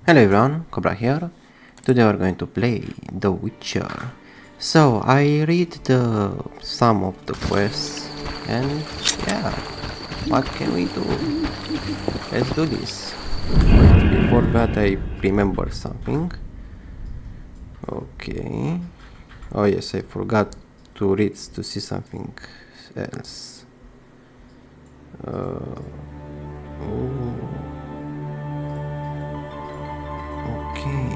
Hello everyone, Cobra here. Today we're going to play The Witcher. So I read some of the quests and yeah, what can we do? Let's do this. Wait, before that I remember something. Okay. Oh yes, I forgot to read to see something else. Oh. Okay.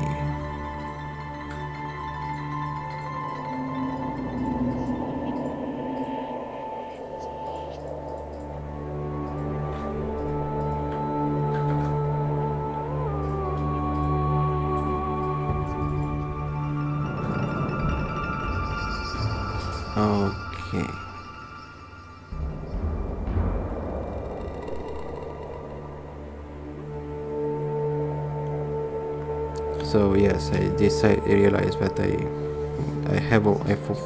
Okay. So yes, I realized that I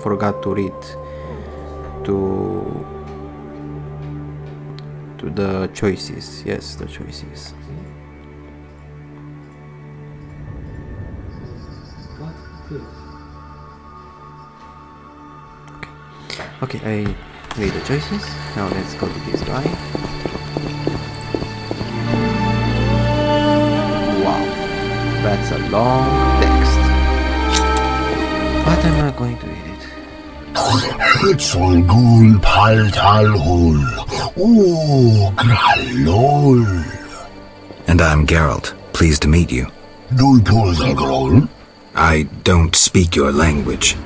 forgot to read to the choices. Yes, the choices. Okay, I read the choices. Now let's go to this guy. Wow, that's a long text. But I'm not going to read it. Hitzol gul paltal hul. Oh, gralol. And I'm Geralt. Pleased to meet you. Dul polzagrol. I don't speak your language.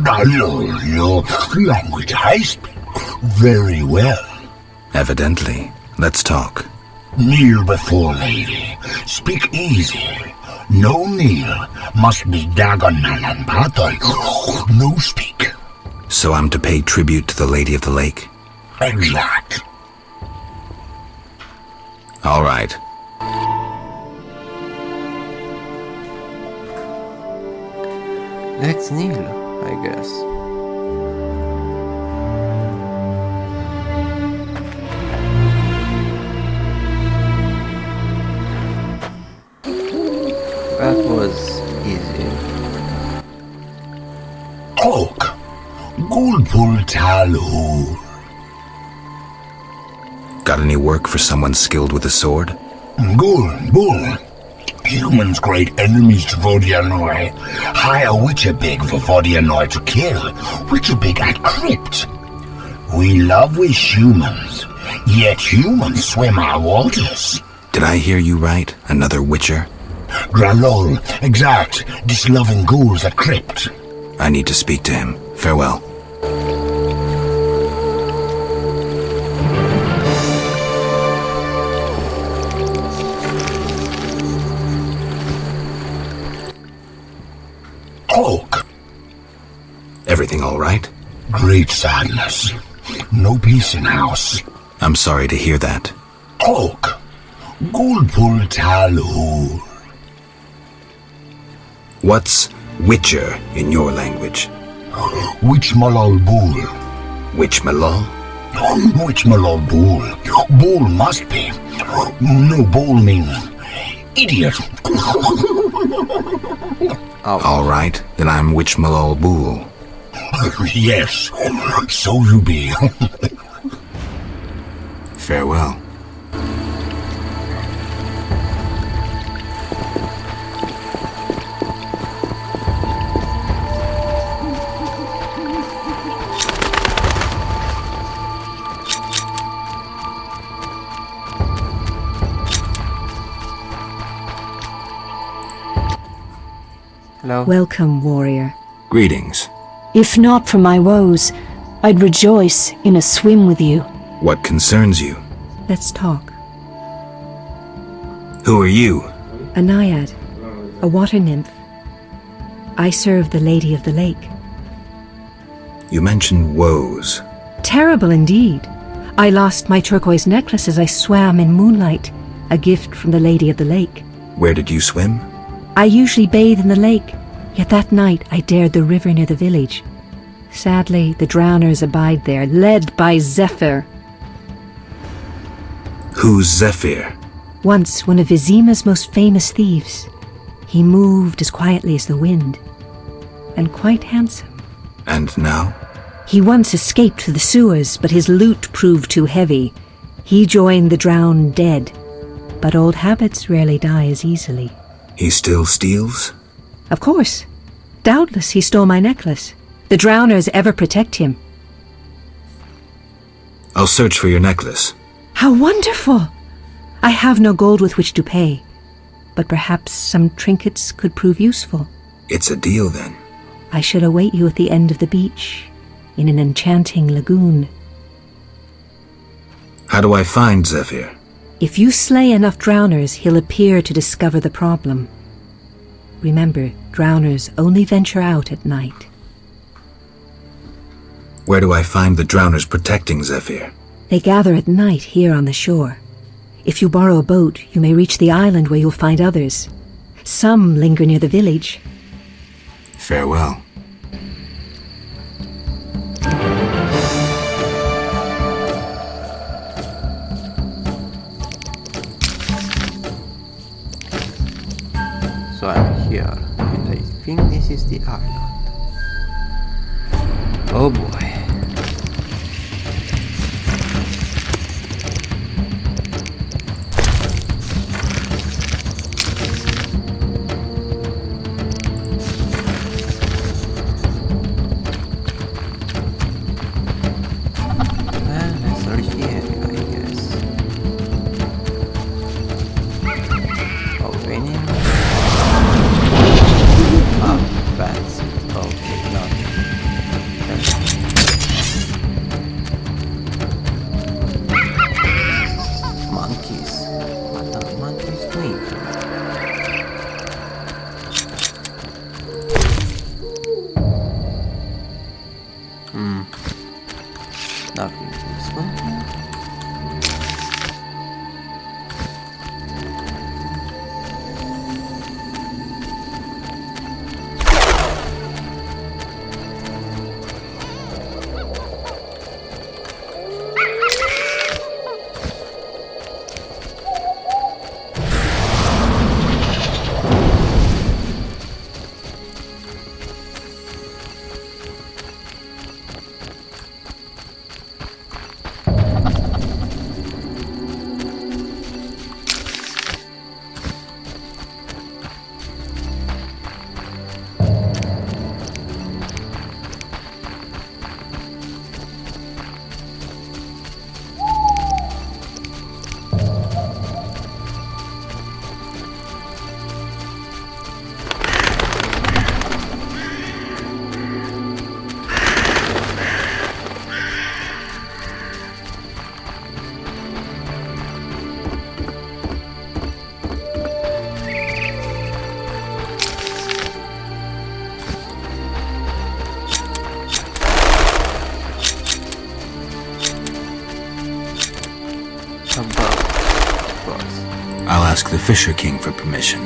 Dalol, your language I speak very well. Evidently. Let's talk. Kneel before lady. Speak easy. No kneel. Must be Dagonan and Patal. No speak. So I'm to pay tribute to the Lady of the Lake? Exact. All right. Let's kneel, I guess. That was easy. Talk. Gul tal hul. Got any work for someone skilled with a sword? Bull. Humans great enemies to Vodianoi. Hire Witcher Big for Vodianoi to kill. Witcher Big at crypt. We love we humans, yet humans swim our waters. Did I hear you right? Another Witcher? Gralol, exact, disloving ghouls at crypt. I need to speak to him. Farewell. Talk. Everything all right? Great sadness. No peace in house. I'm sorry to hear that. Talk. Gulpul tal hul. What's Witcher in your language? Witch malol bull. Witch Malol? Witch malol bull. Bull must be. No, bull means idiot. All right, then I'm Witch Malol Bool. Yes, so you be. Farewell. Hello. Welcome, warrior. Greetings. If not for my woes, I'd rejoice in a swim with you. What concerns you? Let's talk. Who are you? A naiad, a water nymph. I serve the Lady of the Lake. You mentioned woes. Terrible indeed. I lost my turquoise necklace as I swam in moonlight, a gift from the Lady of the Lake. Where did you swim? I usually bathe in the lake, yet that night I dared the river near the village. Sadly, the drowners abide there, led by Zephyr. Who's Zephyr? Once one of Vizima's most famous thieves. He moved as quietly as the wind, and quite handsome. And now? He once escaped through the sewers, but his loot proved too heavy. He joined the drowned dead, but old habits rarely die as easily. He still steals? Of course. Doubtless he stole my necklace. The drowners ever protect him. I'll search for your necklace. How wonderful! I have no gold with which to pay, but perhaps some trinkets could prove useful. It's a deal then. I shall await you at the end of the beach, in an enchanting lagoon. How do I find Zephyr? If you slay enough drowners, he'll appear to discover the problem. Remember, drowners only venture out at night. Where do I find the drowners protecting Zephyr? They gather at night here on the shore. If you borrow a boat, you may reach the island where you'll find others. Some linger near the village. Farewell. So I'm here, and I think this is the island. Oh boy. Let's search the area, I guess. Oh, raining. Bats. Okay, nothing. Monkeys. What are monkeys doing here? Nothing useful. Of course. I'll ask the Fisher King for permission.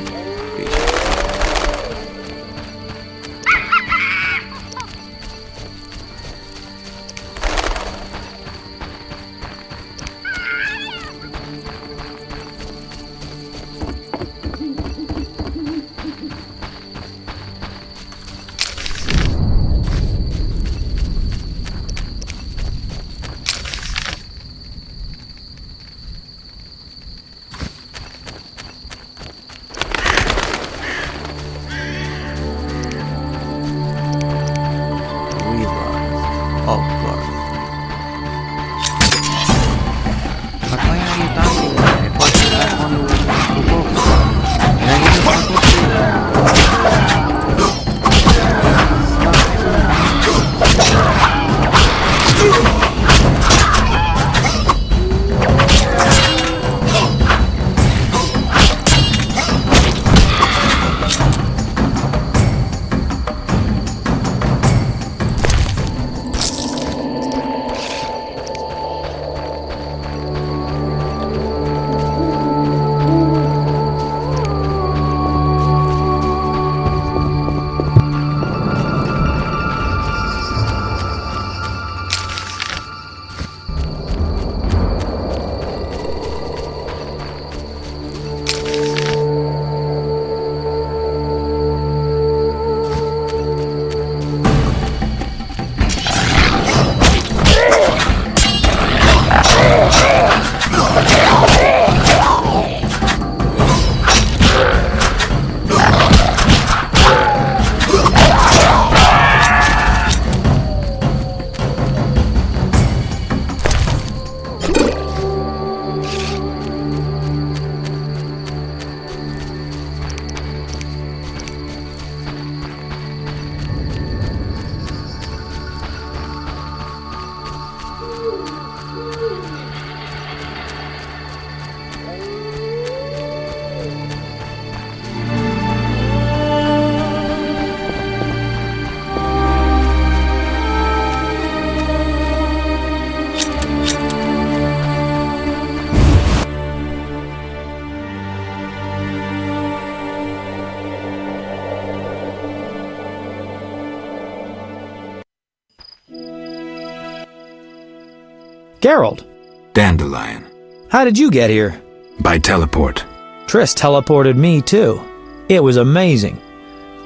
Geralt, Dandelion. how did you get here? By teleport. Triss teleported me too. It was amazing.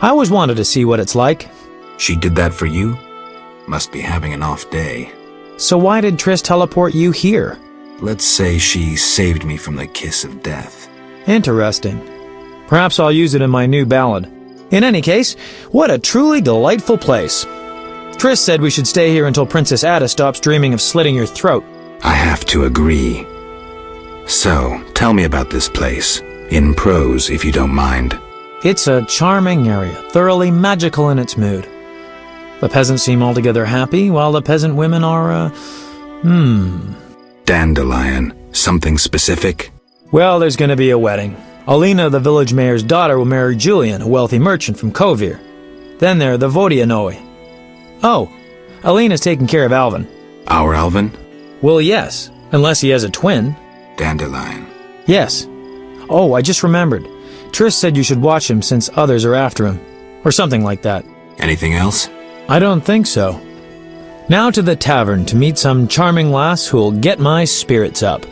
I always wanted to see what it's like. She did that for you? Must be having an off day. So why did Triss teleport you here? Let's say she saved me from the kiss of death. Interesting. Perhaps I'll use it in my new ballad. In any case, what a truly delightful place. Triss said we should stay here until Princess Ada stops dreaming of slitting your throat. I have to agree. So, tell me about this place. In prose, if you don't mind. It's a charming area, thoroughly magical in its mood. The peasants seem altogether happy, while the peasant women are, Dandelion. Something specific? Well, there's going to be a wedding. Alina, the village mayor's daughter, will marry Julian, a wealthy merchant from Kovir. Then there are the Vodianoi. Oh, Alina's taking care of Alvin. Our Alvin? Well, yes, unless he has a twin. Dandelion. Yes. Oh, I just remembered. Triss said you should watch him since others are after him. Or something like that. Anything else? I don't think so. Now to the tavern to meet some charming lass who'll get my spirits up.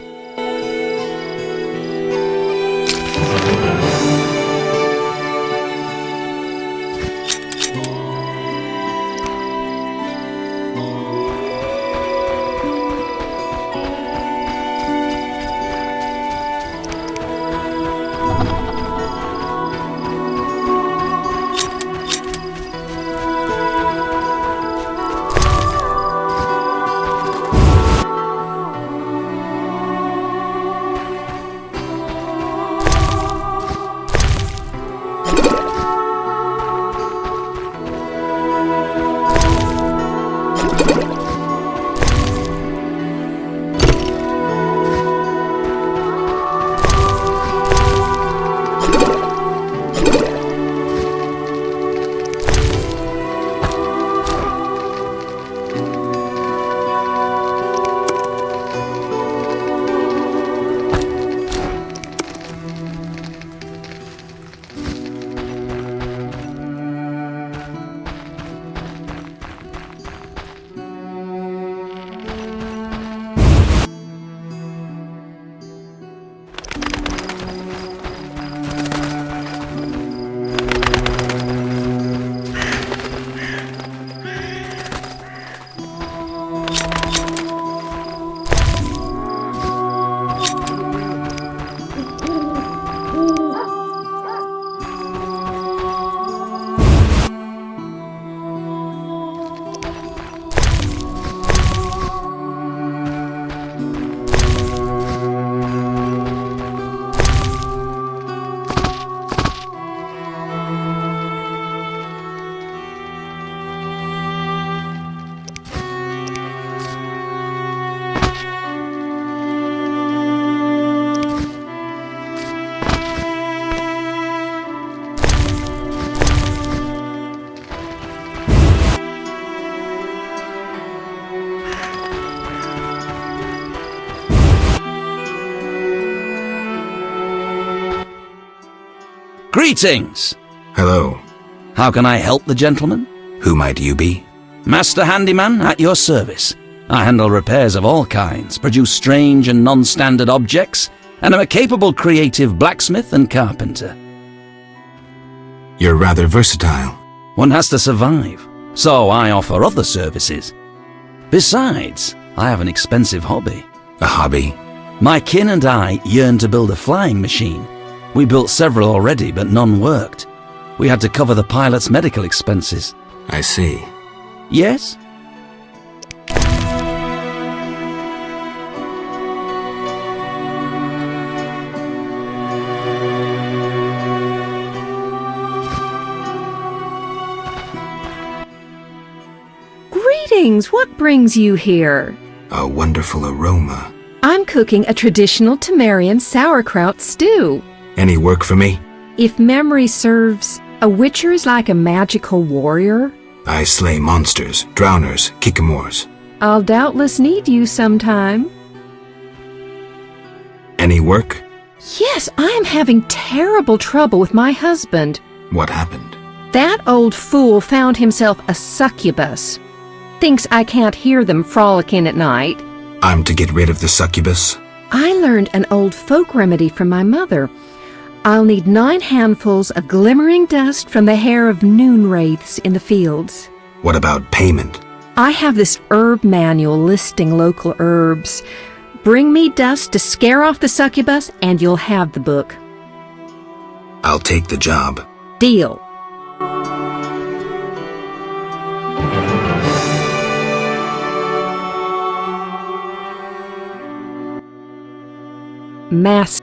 Greetings! Hello. How can I help the gentleman? Who might you be? Master Handyman at your service. I handle repairs of all kinds, produce strange and non-standard objects, and am a capable creative blacksmith and carpenter. You're rather versatile. One has to survive, so I offer other services. Besides, I have an expensive hobby. A hobby? My kin and I yearn to build a flying machine. We built several already, but none worked. We had to cover the pilot's medical expenses. I see. Yes? Greetings! What brings you here? A wonderful aroma. I'm cooking a traditional Temerian sauerkraut stew. Any work for me? If memory serves, a witcher is like a magical warrior. I slay monsters, drowners, kikimors. I'll doubtless need you sometime. Any work? Yes, I am having terrible trouble with my husband. What happened? That old fool found himself a succubus. Thinks I can't hear them frolicking at night. I'm to get rid of the succubus? I learned an old folk remedy from my mother. I'll need 9 handfuls of glimmering dust from the hair of noon wraiths in the fields. What about payment? I have this herb manual listing local herbs. Bring me dust to scare off the succubus, and you'll have the book. I'll take the job. Deal. Master.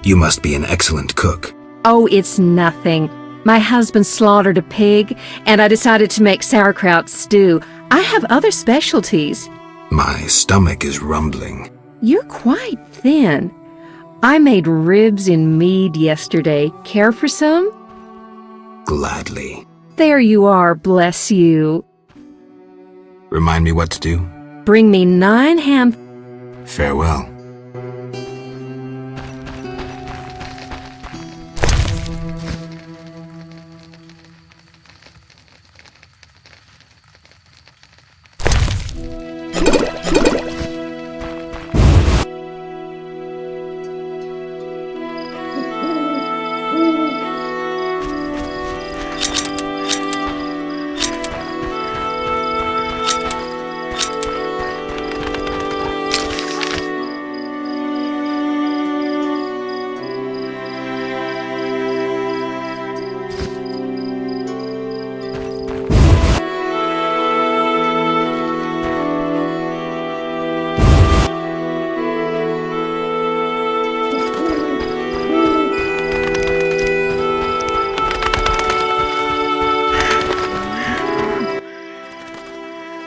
You must be an excellent cook. Oh, it's nothing. My husband slaughtered a pig, and I decided to make sauerkraut stew. I have other specialties. My stomach is rumbling. You're quite thin. I made ribs in mead yesterday. Care for some? Gladly. There you are, bless you. Remind me what to do? Bring me 9 handfuls. Farewell.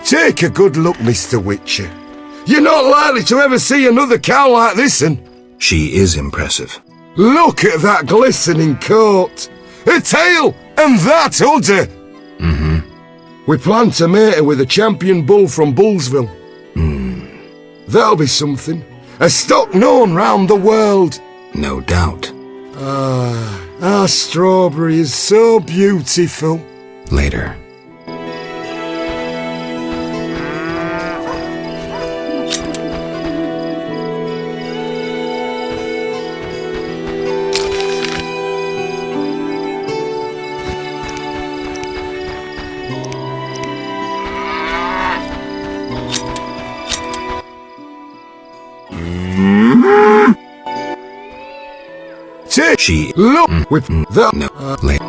Take a good look, Mr. Witcher. You're not likely to ever see another cow like this one. She is impressive. Look at that glistening coat. A tail, and that udder. We plan to mate her with a champion bull from Bullsville. That'll be something. A stock known round the world. No doubt. Our strawberry is so beautiful. Later. Take She look with that. no later.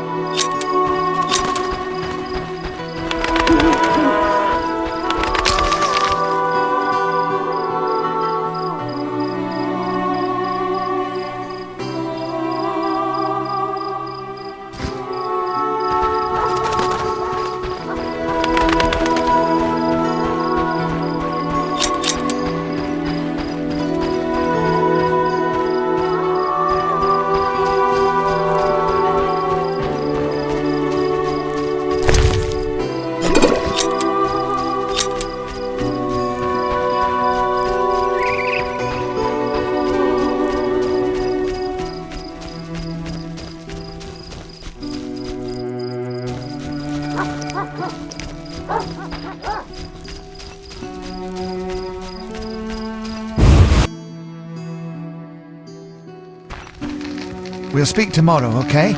We'll speak tomorrow, okay?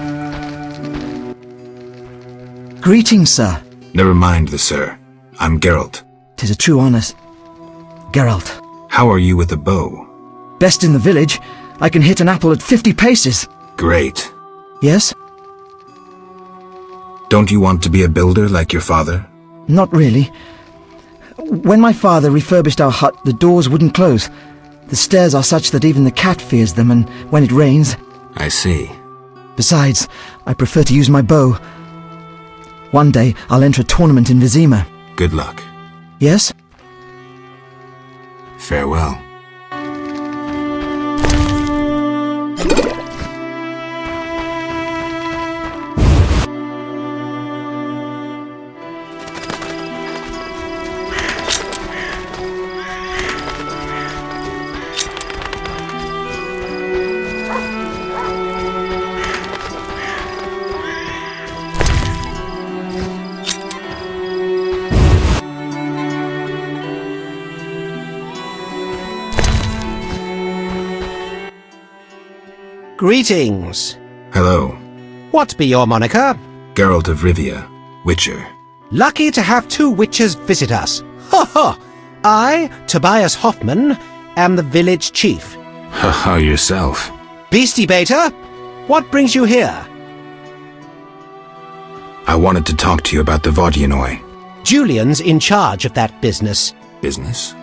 Greetings, sir. Never mind the sir. I'm Geralt. 'Tis a true honour. Geralt. How are you with the bow? Best in the village. I can hit an apple at 50 paces. Great. Yes? Don't you want to be a builder like your father? Not really. When my father refurbished our hut, the doors wouldn't close. The stairs are such that even the cat fears them, and when it rains... I see. Besides, I prefer to use my bow. One day, I'll enter a tournament in Vizima. Good luck. Yes? Farewell. Greetings. Hello. What be your moniker? Geralt of Rivia, Witcher. Lucky to have two witches visit us. Ha ha! I, Tobias Hoffman, am the village chief. Haha, yourself. Beastie Beta, what brings you here? I wanted to talk to you about the Vodyanoi. Julian's in charge of that business. Business?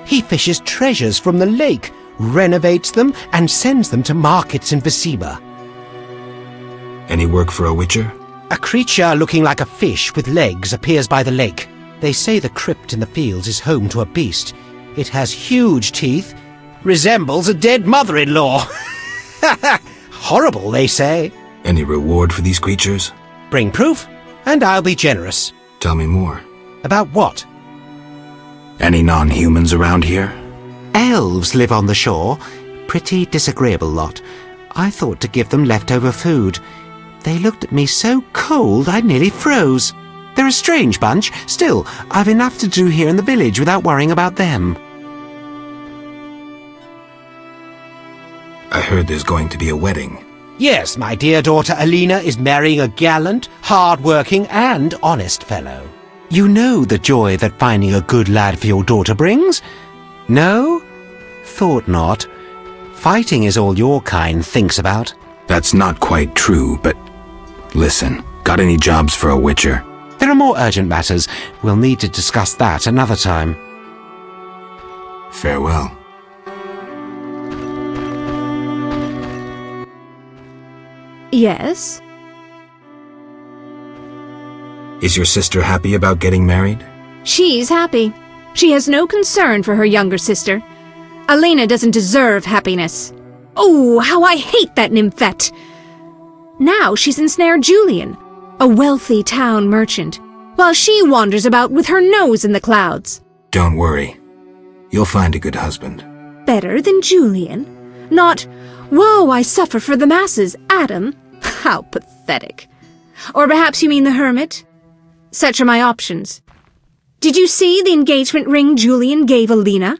He fishes treasures from the lake, renovates them, and sends them to markets in Visiba. Any work for a Witcher? A creature looking like a fish with legs appears by the lake. They say the crypt in the fields is home to a beast. It has huge teeth, resembles a dead mother-in-law. Horrible, they say. Any reward for these creatures? Bring proof, and I'll be generous. Tell me more. About what? Any non-humans around here? Elves live on the shore. Pretty disagreeable lot. I thought to give them leftover food. They looked at me so cold I nearly froze. They're a strange bunch. Still, I've enough to do here in the village without worrying about them. I heard there's going to be a wedding. Yes, my dear daughter Alina is marrying a gallant, hard-working and honest fellow. You know the joy that finding a good lad for your daughter brings? No? Thought not. Fighting is all your kind thinks about. That's not quite true, but listen, got any jobs for a Witcher? There are more urgent matters. We'll need to discuss that another time. Farewell. Yes? Is your sister happy about getting married? She's happy. She has no concern for her younger sister. Alina doesn't deserve happiness. Oh, how I hate that nymphette! Now she's ensnared Julian, a wealthy town merchant, while she wanders about with her nose in the clouds. Don't worry. You'll find a good husband. Better than Julian? Not, woe, I suffer for the masses, Adam. How pathetic. Or perhaps you mean the hermit? Such are my options. Did you see the engagement ring Julian gave Alina?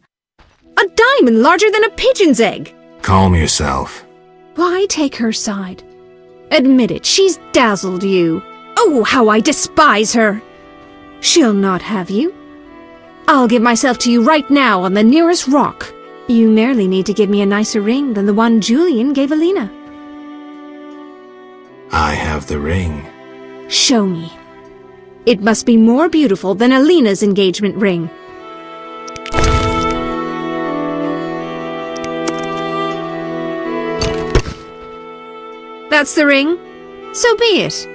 A diamond larger than a pigeon's egg. Calm yourself. Why take her side? Admit it, she's dazzled you. Oh, how I despise her! She'll not have you. I'll give myself to you right now on the nearest rock. You merely need to give me a nicer ring than the one Julian gave Alina. I have the ring. Show me. It must be more beautiful than Alina's engagement ring. That's the ring? So be it.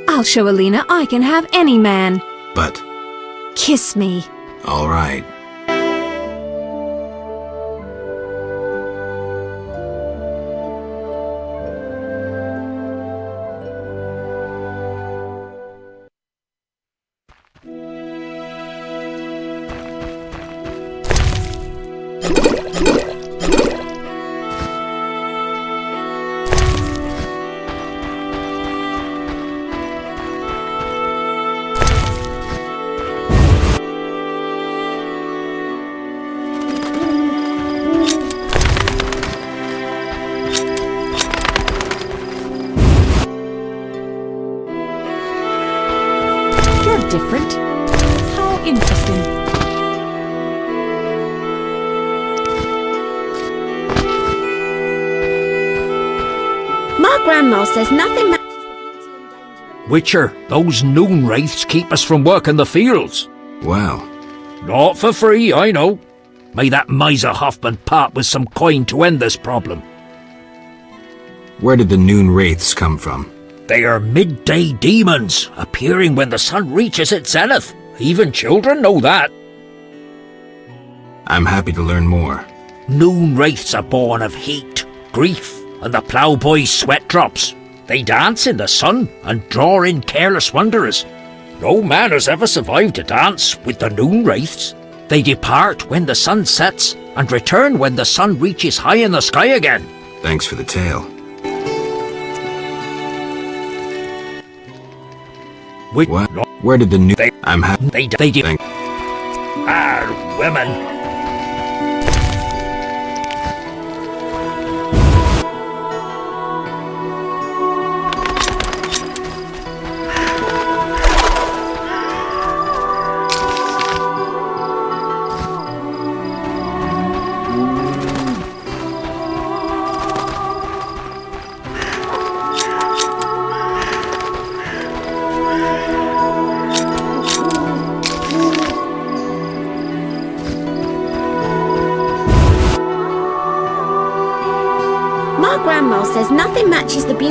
I'll show Alina I can have any man. But... Kiss me. all right. Different? How interesting. My grandma says nothing matches the beauty and danger. Witcher, those noon wraiths keep us from working the fields. Well. Not for free, I know. May that miser Hoffman part with some coin to end this problem. Where did the noon wraiths come from? They are midday demons, appearing when the sun reaches its zenith. Even children know that. I'm happy to learn more. Noon wraiths are born of heat, grief, and the ploughboy's sweat drops. They dance in the sun and draw in careless wanderers. No man has ever survived a dance with the noon wraiths. They depart when the sun sets and return when the sun reaches high in the sky again. Thanks for the tale. Where did the new... I'm happy... They do... women...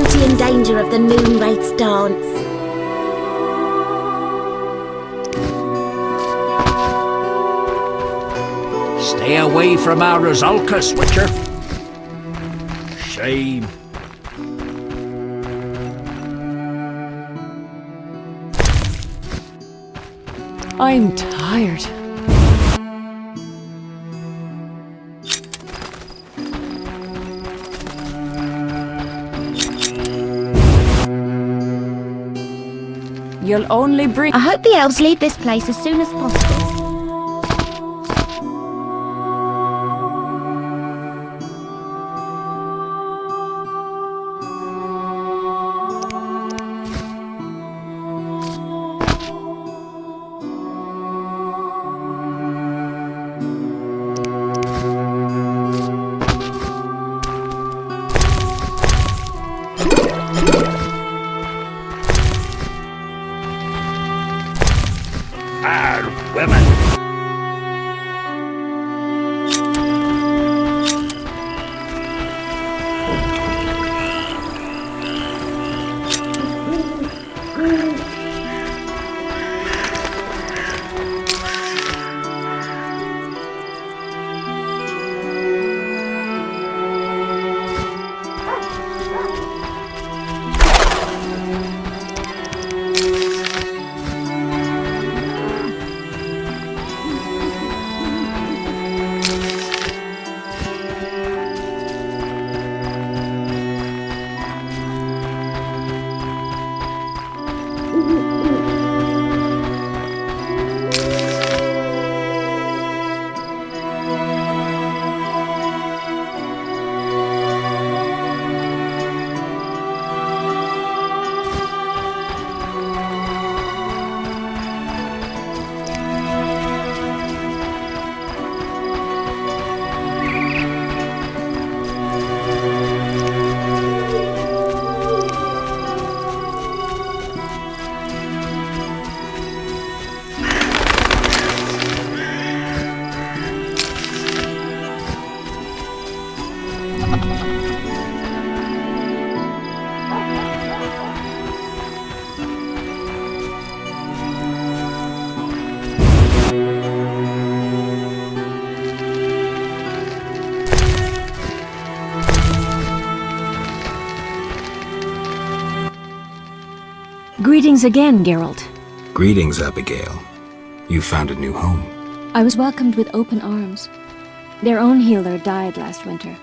beauty and danger of the Moon Wraith's dance. Stay away from our Rosalkas, Witcher. Shame. I'm tired. You'll only bring— I hope the elves leave this place as soon as possible. Women. Greetings again, Geralt. Greetings, Abigail. You found a new home. I was welcomed with open arms. Their own healer died last winter.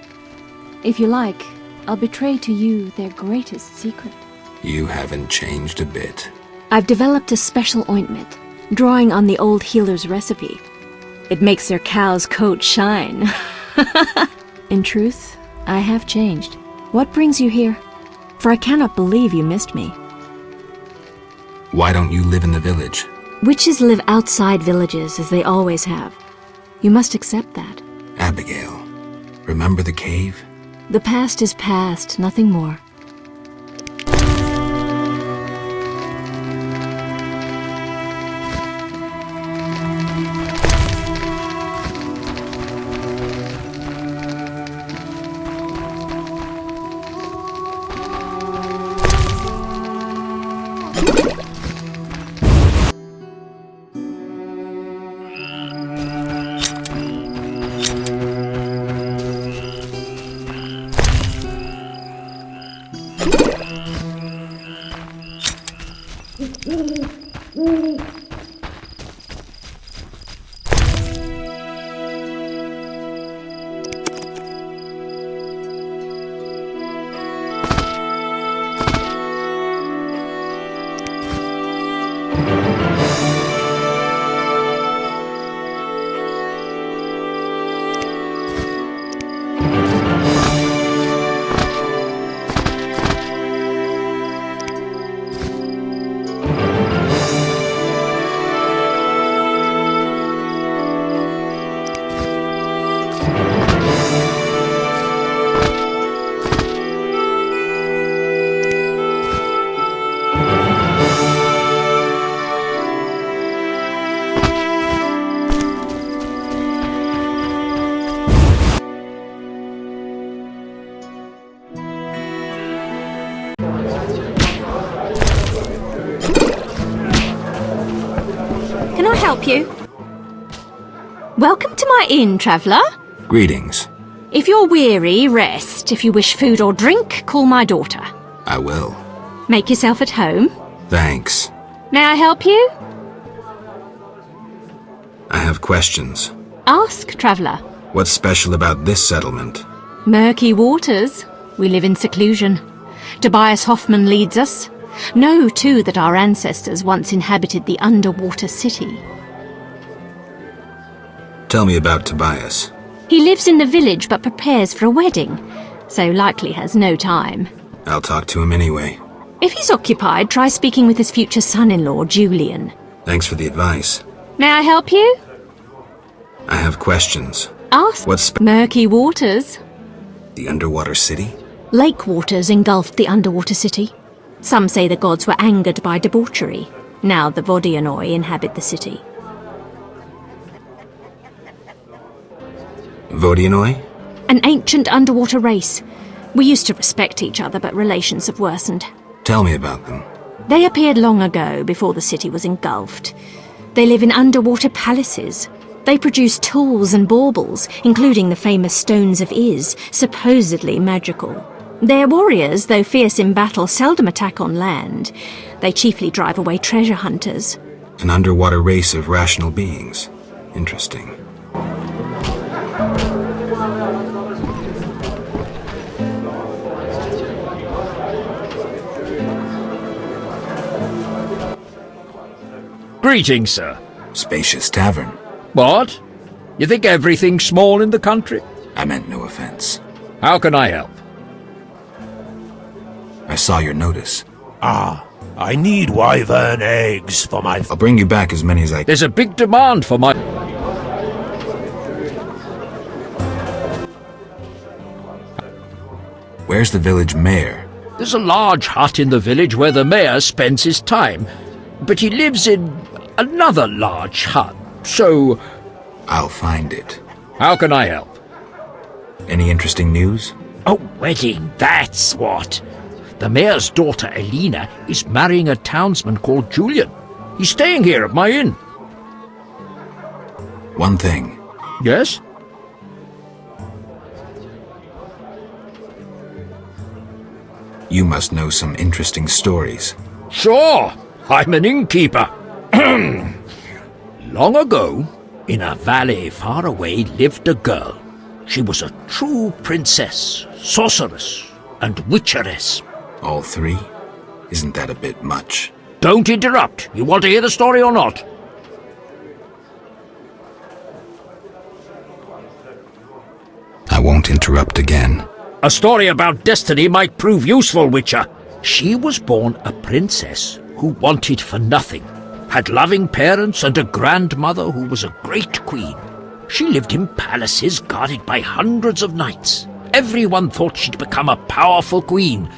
If you like, I'll betray to you their greatest secret. You haven't changed a bit. I've developed a special ointment, drawing on the old healer's recipe. It makes their cow's coat shine. In truth, I have changed. What brings you here? For I cannot believe you missed me. Why don't you live in the village? Witches live outside villages, as they always have. You must accept that. Abigail, remember the cave? The past is past, nothing more. help you? Welcome to my inn, traveller. Greetings. If you're weary, rest. If you wish food or drink, call my daughter. I will. Make yourself at home. Thanks. May I help you? I have questions. Ask, traveller. What's special about this settlement? Murky waters. We live in seclusion. Tobias Hoffman leads us. Know, too, that our ancestors once inhabited the underwater city. Tell me about Tobias. He lives in the village but prepares for a wedding, so likely has no time. I'll talk to him anyway. If he's occupied, try speaking with his future son-in-law, Julian. Thanks for the advice. May I help you? I have questions. Ask. What's Murky waters. the underwater city? Lake waters engulfed the underwater city. Some say the gods were angered by debauchery. Now the Vodianoi inhabit the city. Vodianoi? An ancient underwater race. We used to respect each other, but relations have worsened. Tell me about them. They appeared long ago, before the city was engulfed. They live in underwater palaces. They produce tools and baubles, including the famous Stones of Iz, supposedly magical. Their warriors, though fierce in battle, seldom attack on land. They chiefly drive away treasure hunters. An underwater race of rational beings. Interesting. Greetings, sir. Spacious tavern. What? You think everything's small in the country? I meant no offense. How can I help? I saw your notice. I need wyvern eggs for my... I'll bring you back as many as I can. There's a big demand for my... Where's the village mayor? There's a large hut in the village where the mayor spends his time, but he lives in another large hut, so... I'll find it. How can I help? Any interesting news? A wedding, that's what. The mayor's daughter, Alina, is marrying a townsman called Julian. He's staying here at my inn. One thing. Yes? You must know some interesting stories. Sure, I'm an innkeeper. Long ago, in a valley far away, lived a girl. She was a true princess, sorceress, and witcheress. All three? Isn't that a bit much? Don't interrupt. You want to hear the story or not? I won't interrupt again. A story about destiny might prove useful, Witcher. She was born a princess who wanted for nothing, had loving parents and a grandmother who was a great queen. She lived in palaces guarded by hundreds of knights. Everyone thought she'd become a powerful queen,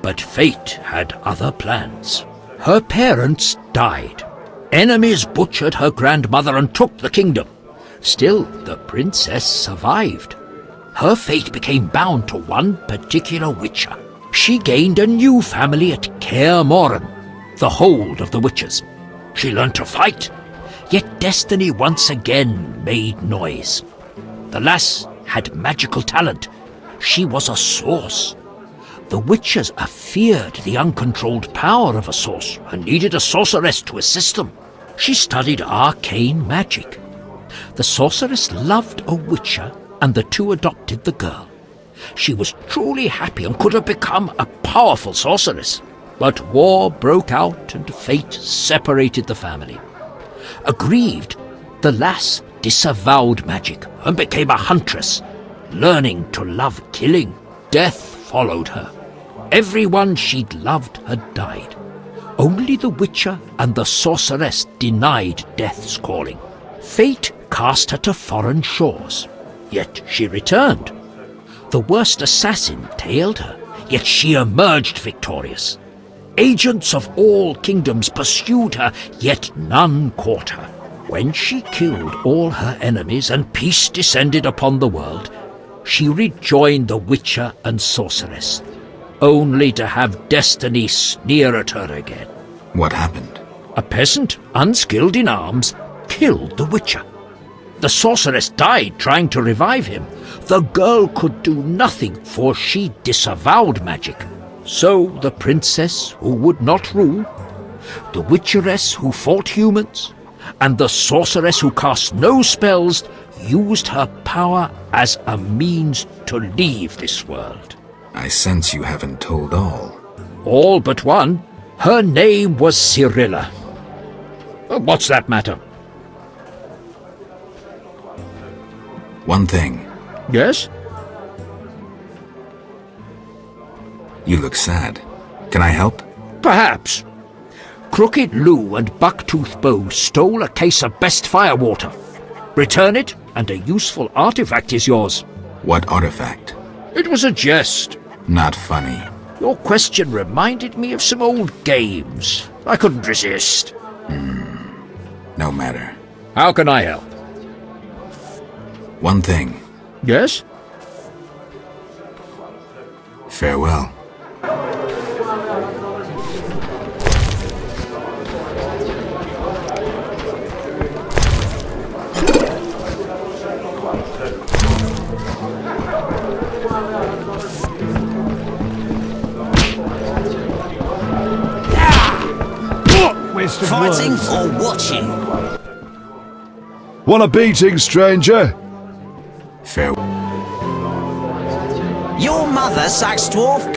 but fate had other plans. Her parents died. Enemies butchered her grandmother and took the kingdom. Still, the princess survived. Her fate became bound to one particular witcher. She gained a new family at Kaer Morhen, the hold of the witches. She learned to fight, yet destiny once again made noise. The lass had magical talent. She was a source. The witches feared the uncontrolled power of a source and needed a sorceress to assist them. She studied arcane magic. The sorceress loved a witcher, and the two adopted the girl. She was truly happy and could have become a powerful sorceress. But war broke out and fate separated the family. Aggrieved, the lass disavowed magic and became a huntress. Learning to love killing, death followed her. Everyone she'd loved had died. Only the witcher and the sorceress denied death's calling. Fate cast her to foreign shores, yet she returned. The worst assassin tailed her, yet she emerged victorious. Agents of all kingdoms pursued her, yet none caught her. When she killed all her enemies and peace descended upon the world, she rejoined the witcher and sorceress, only to have destiny sneer at her again. What happened? A peasant, unskilled in arms, killed the Witcher. The sorceress died trying to revive him. The girl could do nothing, for she disavowed magic. So the princess who would not rule, the Witcheress who fought humans, and the sorceress who cast no spells used her power as a means to leave this world. I sense you haven't told all. All but one. Her name was Cyrilla. What's that matter? One thing. Yes? You look sad. Can I help? Perhaps. Crooked Lou and Bucktooth Bow stole a case of best firewater. Return it, and a useful artifact is yours. What artifact? It was a jest. Not funny. Your question reminded me of some old games. I couldn't resist. No matter. How can I help? One thing. Yes? Farewell. Fighting or watching? Want a beating, stranger? Farewell. Your mother sucks dwarf.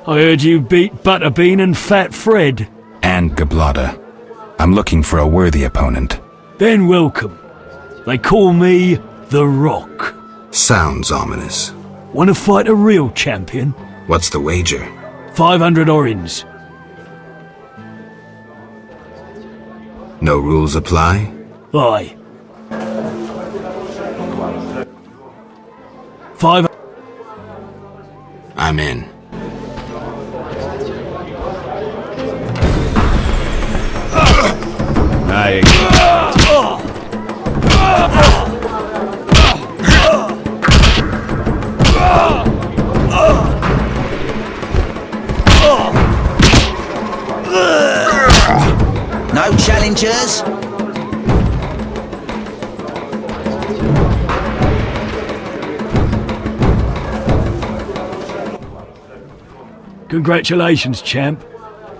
I heard you beat Butterbean and Fat Fred. And Gablada. I'm looking for a worthy opponent. Then welcome. They call me The Rock. Sounds ominous. Want to fight a real champion? What's the wager? 500 orins. No rules apply? Aye. 5. I'm in. No challengers? Congratulations, champ.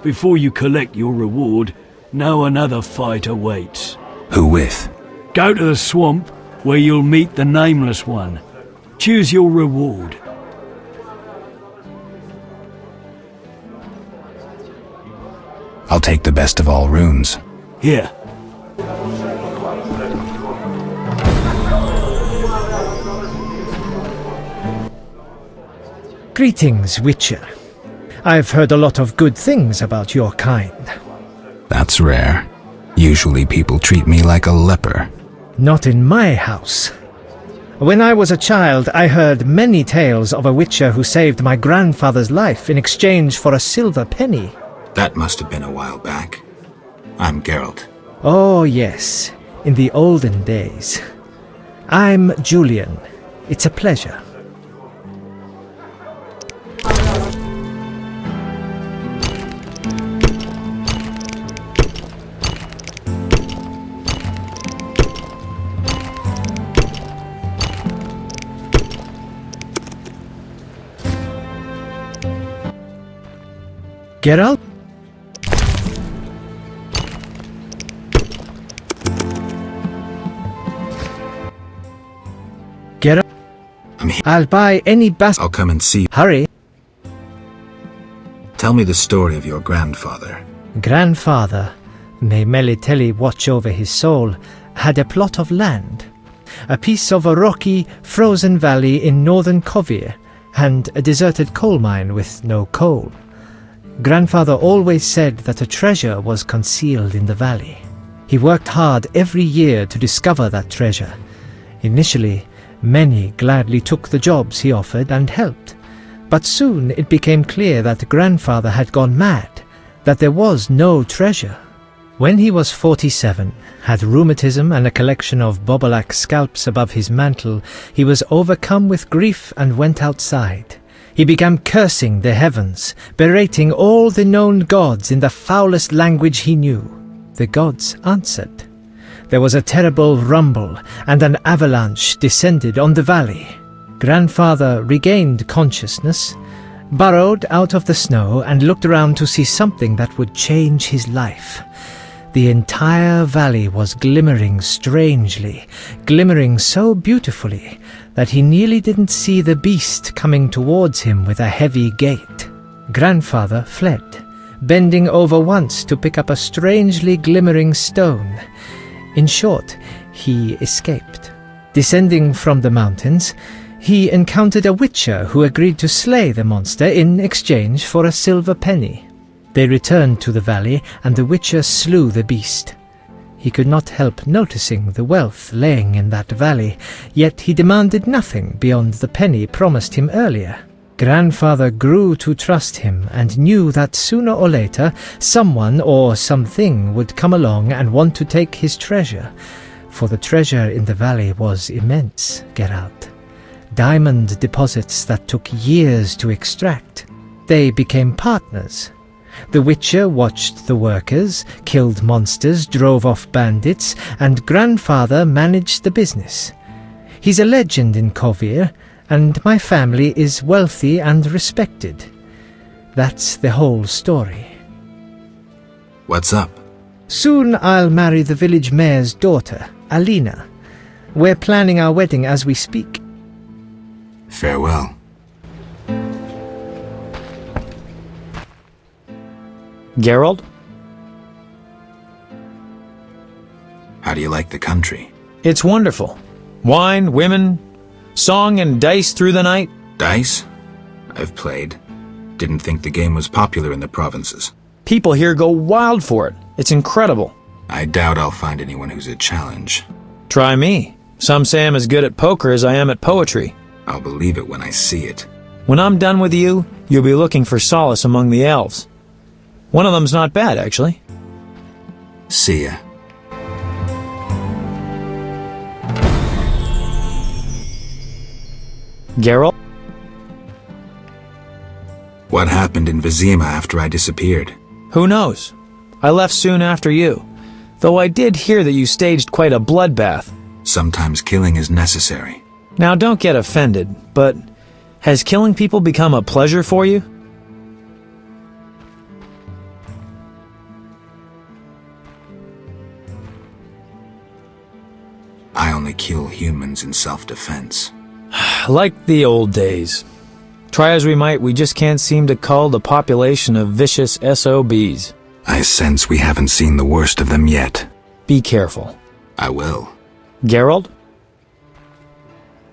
Before you collect your reward, know another fight awaits. Who with? Go to the swamp, where you'll meet the Nameless One. Choose your reward. I'll take the best of all runes. Here. Greetings, Witcher. I've heard a lot of good things about your kind. That's rare. Usually people treat me like a leper. Not in my house. When I was a child, I heard many tales of a Witcher who saved my grandfather's life in exchange for a silver penny. That must have been a while back. I'm Geralt. Oh, yes. In the olden days. I'm Julian. It's a pleasure. Geralt? Geralt? I'm here. I'll buy any I'll come and see. Hurry. Tell me the story of your grandfather. Grandfather, may Melitele watch over his soul, had a plot of land. A piece of a rocky, frozen valley in northern Kovir, and a deserted coal mine with no coal. Grandfather always said that a treasure was concealed in the valley. He worked hard every year to discover that treasure. Initially, many gladly took the jobs he offered and helped. But soon it became clear that Grandfather had gone mad, that there was no treasure. When he was 47, had rheumatism and a collection of Bobolak scalps above his mantle, he was overcome with grief and went outside. He began cursing the heavens, berating all the known gods in the foulest language he knew. The gods answered. There was a terrible rumble, and an avalanche descended on the valley. Grandfather regained consciousness, burrowed out of the snow, and looked around to see something that would change his life. The entire valley was glimmering strangely, glimmering so beautifully that he nearly didn't see the beast coming towards him with a heavy gait. Grandfather fled, bending over once to pick up a strangely glimmering stone. In short, he escaped. Descending from the mountains, he encountered a witcher who agreed to slay the monster in exchange for a silver penny. They returned to the valley, and the witcher slew the beast. He could not help noticing the wealth laying in that valley, yet he demanded nothing beyond the penny promised him earlier. Grandfather grew to trust him and knew that sooner or later someone or something would come along and want to take his treasure, for the treasure in the valley was immense, Geralt. Diamond deposits that took years to extract. They became partners. The Witcher watched the workers, killed monsters, drove off bandits, and Grandfather managed the business. He's a legend in Kovir, and my family is wealthy and respected. That's the whole story. What's up? Soon I'll marry the village mayor's daughter, Alina. We're planning our wedding as we speak. Farewell. Geralt? How do you like the country? It's wonderful. Wine, women, song and dice through the night. Dice? I've played. Didn't think the game was popular in the provinces. People here go wild for it. It's incredible. I doubt I'll find anyone who's a challenge. Try me. Some say I'm as good at poker as I am at poetry. I'll believe it when I see it. When I'm done with you, you'll be looking for solace among the elves. One of them's not bad, actually. See ya. Geralt? What happened in Vizima after I disappeared? Who knows? I left soon after you, though I did hear that you staged quite a bloodbath. Sometimes killing is necessary. Now don't get offended, but has killing people become a pleasure for you? I only kill humans in self-defense. Like the old days. Try as we might, we just can't seem to cull the population of vicious SOBs. I sense we haven't seen the worst of them yet. Be careful. I will. Geralt?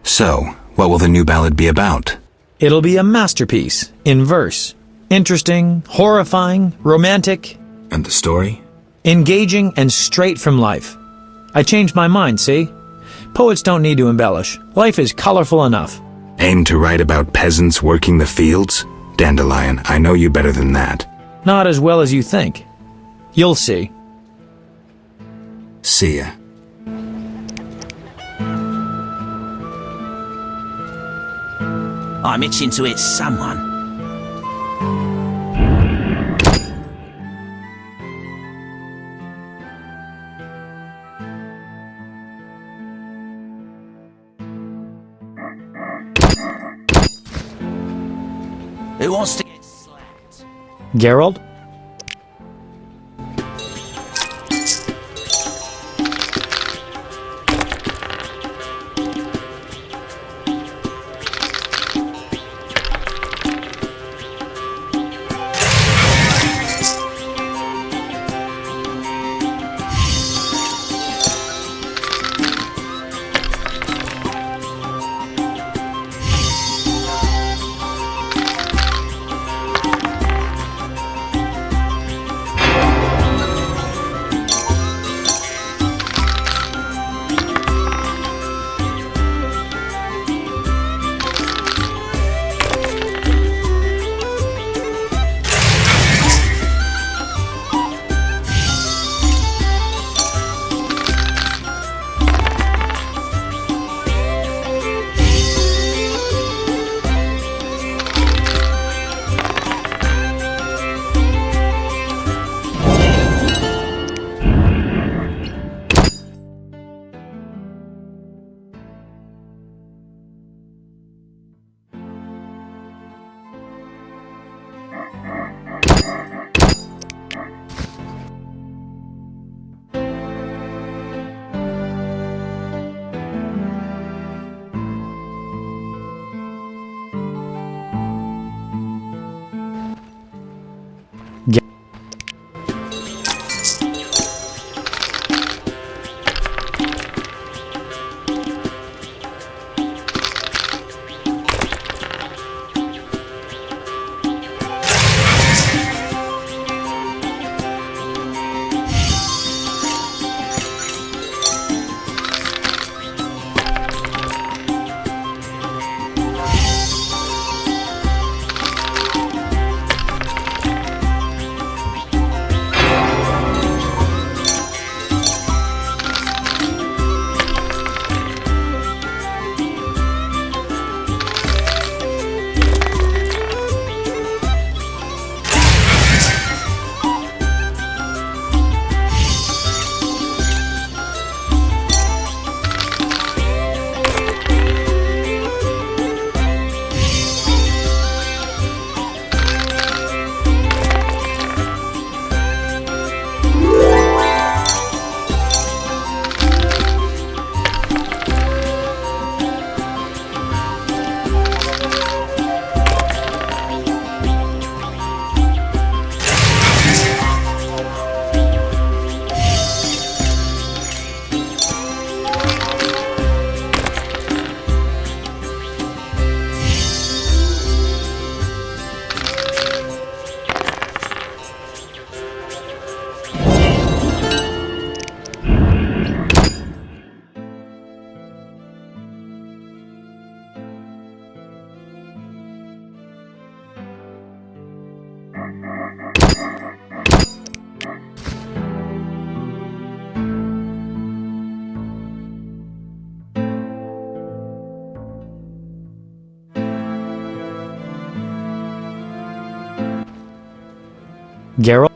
So, what will the new ballad be about? It'll be a masterpiece, in verse. Interesting, horrifying, romantic. And the story? Engaging and straight from life. I changed my mind, see? Poets don't need to embellish. Life is colorful enough. Aim to write about peasants working the fields? Dandelion, I know you better than that. Not as well as you think. You'll see. See ya. I'm itching to hit someone. Who wants to get slapped? Geralt? Geralt?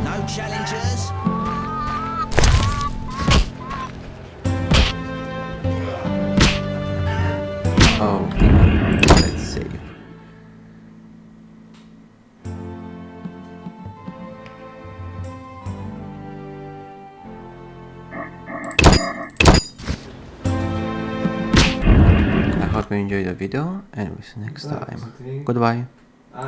No challengers? Oh, let's save. I hope you enjoyed the video and we'll see you next time. Goodbye.